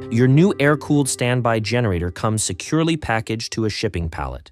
Your new air-cooled standby generator comes securely packaged to a shipping pallet.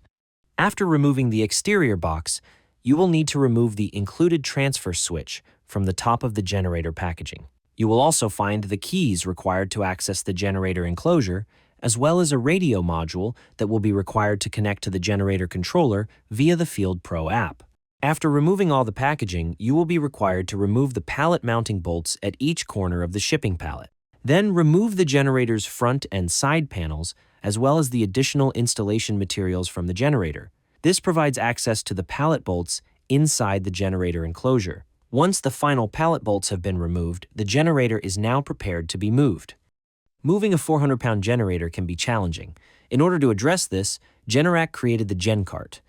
After removing the exterior box, you will need to remove the included transfer switch from the top of the generator packaging. You will also find the keys required to access the generator enclosure, as well as a radio module that will be required to connect to the generator controller via the Field Pro app. After removing all the packaging, you will be required to remove the pallet mounting bolts at each corner of the shipping pallet. Then remove the generator's front and side panels, as well as the additional installation materials from the generator. This provides access to the pallet bolts inside the generator enclosure. Once the final pallet bolts have been removed, the generator is now prepared to be moved. Moving a 400-pound generator can be challenging. In order to address this, Generac created the GenCart.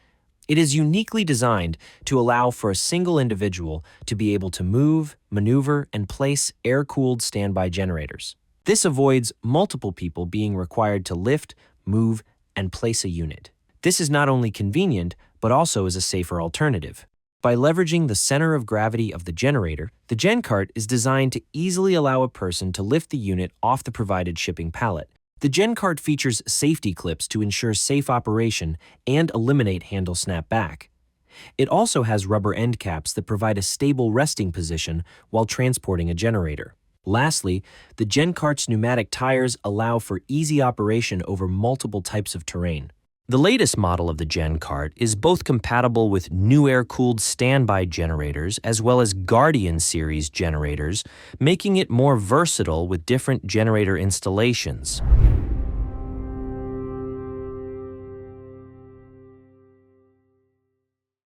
It is uniquely designed to allow for a single individual to be able to move, maneuver, and place air-cooled standby generators. This avoids multiple people being required to lift, move, and place a unit. This is not only convenient, but also is a safer alternative. By leveraging the center of gravity of the generator, the GenCart is designed to easily allow a person to lift the unit off the provided shipping pallet. The GenCart features safety clips to ensure safe operation and eliminate handle snap back. It also has rubber end caps that provide a stable resting position while transporting a generator. Lastly, the GenCart's pneumatic tires allow for easy operation over multiple types of terrain. The latest model of the GenCart is both compatible with new air-cooled standby generators as well as Guardian series generators, making it more versatile with different generator installations.